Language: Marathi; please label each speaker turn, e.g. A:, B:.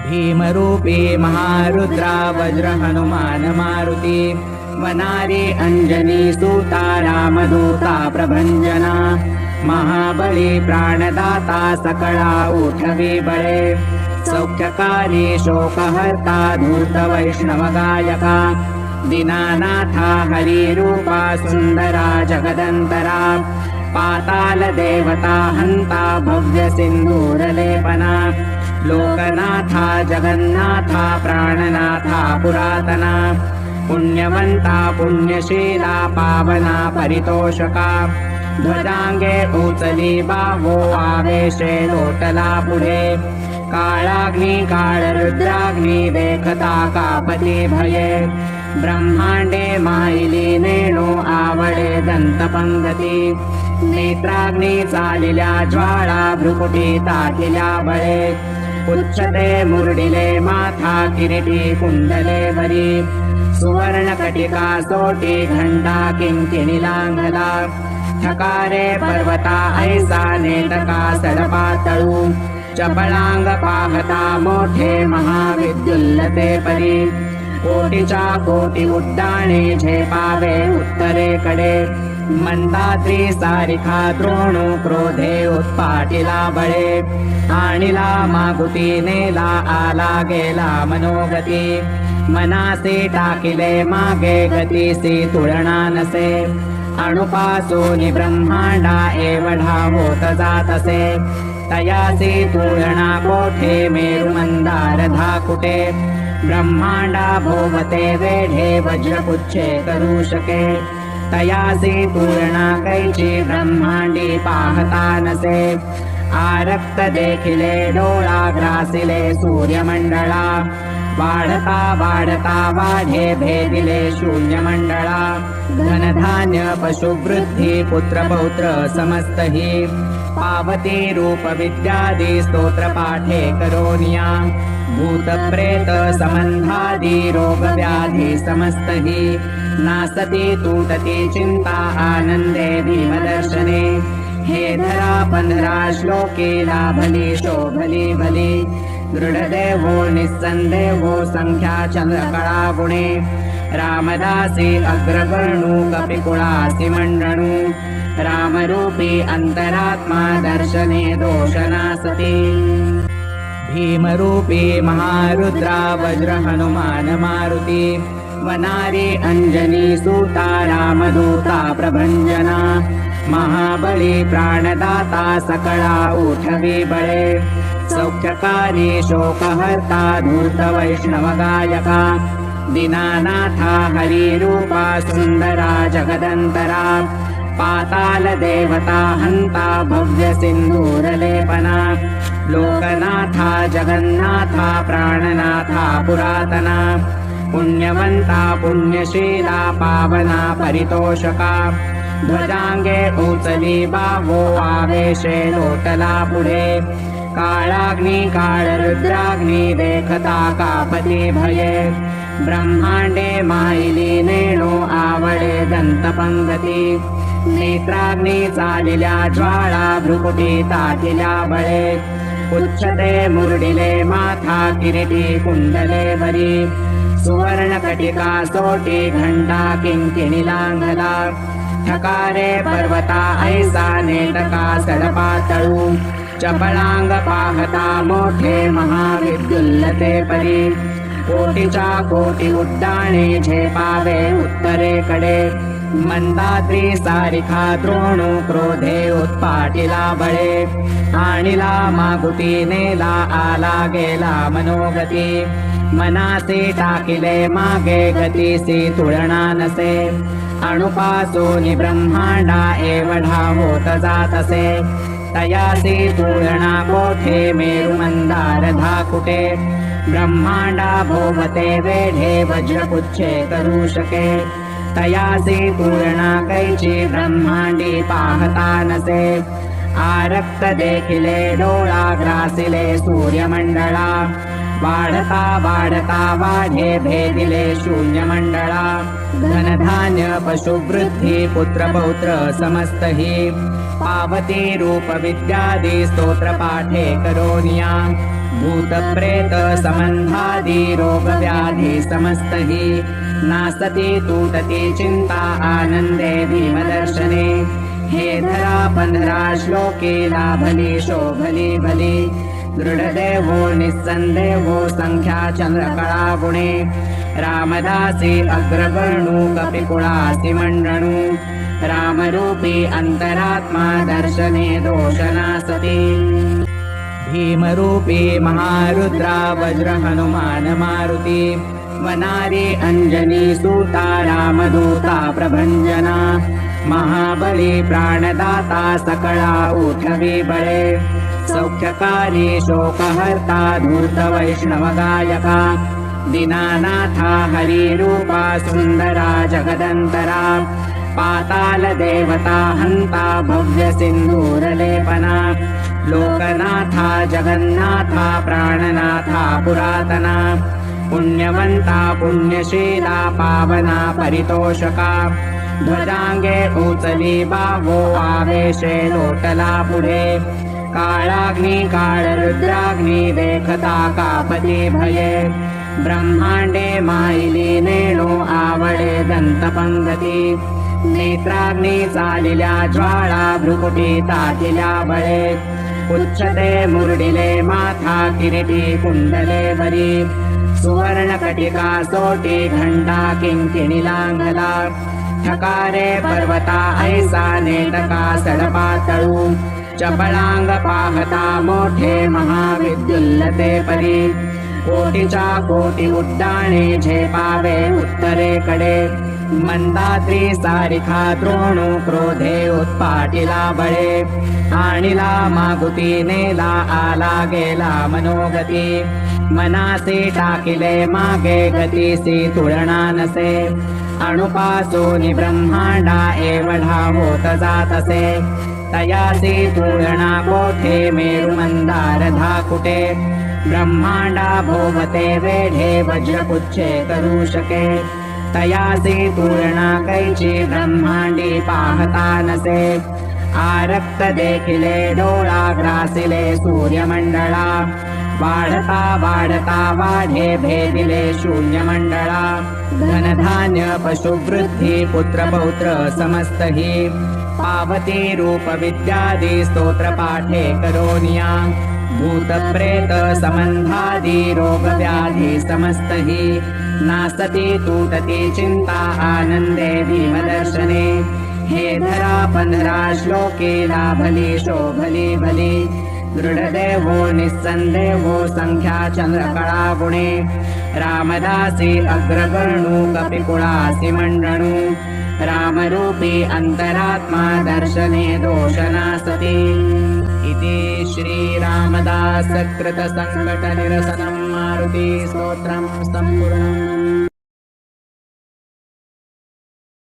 A: भीमरूपी महारुद्रा वज्र हनुमान मारुती वनारी अंजनी सूता रामदूता प्रभंजना महाबली प्राणदाता सकळा उठवी बळे सौख्यकारी शोकहर्ता धूत वैष्णव गायका दीनानाथा हरिरूपा सुंदरा जगदंतरा पाताल देवता हंता भव्य सिंधूरलेपना लोकनाथा जगन्नाथा प्राणनाथा पुरातना पुण्यवंता पुण्यशीला पावना परितोषका ध्वजांगे उचली बाहो आवेशे लोटला पुढे काळाग्नी काळरुद्राग्नी देखता कापती भये ब्रह्मांडे माईली नेणो आवडे दंतपंगती नेत्राग्नी चालिल्या ज्वाळा भ्रुकुटी ताटिल्या बळे उच्चते मुरडिले माथा किरीटी कुंडले वरी सुवर्ण कटिका सोटी घंटा किंकिणी लांघला ठकारे पर्वता ऐसा नेटका सडपातळू चपळांग पाहता मोठे महाविद्युल्लते परी कोटीच्या कोटी उड्डाणे झेपावे उत्तरेकडे मंदाद्री सारिखा द्रोणू क्रोधे उत्पाटिला बळे आणिला मागुती नेला आला गेला मनोगती मनासी टाकिले मागे गतीसी तुळणा नसे अणुपासून ब्रह्मांडा एवढा होत जातसे तयासी तुळणा कोठे मेरु मंदार धाकुटे ब्रह्मांडा भोवते वेढे वज्रपुच्छे करू शके तयासी तुळणा कैची ब्रह्मांडी पाहता नसे आरक्त देखिले डोळा ग्रासिले सूर्यमंडळा वाढता वाढता वाढे भेदिले शून्यमंडळा धनधान्य पशुवृद्धी पुत्र पौत्र समस्तही पावती रूप विद्यादी स्तोत्र पाठे करोनिया भूत प्रेत संबंधादी रोग व्याधी समस्तही नासती तुटती चिंता आनंदे भीमदर्शने हे धरा 15 श्लोके लाभली शोभली भली दृढदेवो निस्संदेहो संख्या चंद्रकळा गुणे रामदासी अग्रगणू कपिकुळासी मंडणू रामरूपी अंतरात्मा दर्शने दोषनासती भीमरूपी महारुद्रा वज्र हनुमान मारुती वनारी अंजनी सूता रामदूता प्रभंजना महाबली प्राणदाता सकळा उठवी बळे सौख्यकारी शोकहर्ता धूत वैष्णव गायका दीनानाथा हरिरूपा सुंदरा जगदंतरा पाताल देवता हंता भव्य सिंधूरलेपना लोकनाथा जगन्नाथा प्राणनाथा पुरातना पुण्यवंता पुण्यशीला पावना परितोषका ध्वजांगे उचली बाहो आवेशे लोटला पुढे काळाग्नी काळरुद्राग्नी देखता कापती भये ब्रह्मांडे माईली नेणो आवडे दंतपंगती नेत्राग्नी चालिल्या ज्वाळा भ्रुकुटी ताटिल्या बळे उच्चते मुरडिले माथा किरीटी कुंडले वरी सुवर्ण कटिका सोटी घंटा किंकिणी लांघला ठकारे पर्वता ऐसा नेटका सडपातळू चपळांग पाहता मोठे महाविद्युल्लते परी कोटीच्या कोटी उड्डाणे झेपावे उत्तरेकडे मंदाद्री सारिखा द्रोणू क्रोधे उत्पाटिला बळे आणिला मागुती नेला आला गेला मनोगती मनासी टाकिले मागे गतीसी तुळणा नसे अणुपासून ब्रह्मांडा एवढा होत जातसे तयासी तुळणा कोठे मेरु मंदार धाकुटे ब्रह्मांडा भोवते वेढे वज्रपुच्छे करू शके तयासी तुळणा कैची ब्रह्मांडी पाहता नसे आरक्त देखिले डोळा ग्रासिले सूर्यमंडळा वाढता वाढता वाढे भेदिले शून्यमंडळा धनधान्य पशुवृद्धी पुत्र पौत्र समस्तही पावती रूप विद्यादी स्तोत्र पाठे करोनिया भूतप्रेत संबंधादि रोग व्याधि समस्त हि नासति तूटति चिंता आनंदे भीमदर्शने हे धरा पंधरा श्लोके लाभली शोभली भली दृढदेवो निस्संदेहो संख्या चंद्रकळा गुणे रामदासी अग्रवर्णु कपिकुळासी मंडणु रामरूपी अंतरात्मा दर्शने दोषनासति भीमरूपी महारुद्रा वज्र हनुमान मारुती वनारी अंजनी सूता रामदूता प्रभंजना महाबली प्राणदाता सकळा उठवी बळे सौख्यकारी शोकहर्ता धूत वैष्णव गायका दीनानाथा हरिरूपा सुंदरा जगदंतरा पाताल देवता हंता भव्य सिंधूरलेपना लोकनाथा जगन्नाथा प्राणनाथा पुरातना पुण्यवंता पुण्यशीला पावना परितोषका ध्वजांगे उचली बावो आवेशे लोटला पुढे काळाग्नी काळरुद्राग्नी देखता कापती भये ब्रह्मांडे माईली नेणो आवडे दंतपंगती नेत्राग्नी चालिल्या ज्वाळा भ्रुकुटी तातिल्या बळे उच्चते मुरडिले माथा किरीटी कुंडले वरी सुवर्ण कटिका सोटी घंटा किंकिणी लांगला ठकारे पर्वता ऐसा नेटका सडपातळू चपळांग पाहता मोठे महाविद्युल्लते परी कोटीच्या कोटी उड्डाणे झेपावे उत्तरेकडे मंदात्री सारिखा द्रोणू क्रोधे उत्पाटिला बळे आणिला मागुती नेला आला गेला मनोगती मनासी टाकिले मागे गतीसी तुलना नसे अणुपासूनि ब्रह्मांडा एवढा होत जातसे तयासी तुलना कोठे मेरु मंदार धाकुटे ब्रह्मांडा भोवते वेढे वज्रपुच्छे करू शके तयासी तुलना कैची ब्रह्मांडी पाहता नसे आरक्त देखिले डोळा ग्रासिले सूर्यमंडळा वाढता वाढता वाढे भेदिले शून्यमंडळा धनधान्य पशुवृद्धी पुत्र पौत्र समस्त हि पावती रूप विद्यादी स्तोत्र पाठे करोनिया भूत प्रेत संबंधादि रोग व्याधि समस्त हि नासति तूटति चिंता आनंदे भीमदर्शने हे धरा पंधरा श्लोके लाभली शोभली भली दृढदेवो निस्संदेहो संख्या चंद्रकळा गुणे रामदासी अग्रवर्णु कपिकुळासी मंडणु रामरूपी अंतरात्मा दर्शने दोषनासति इति श्री रामदास कृत संकट निरसनं मारुति स्तोत्रं संपूर्णम्।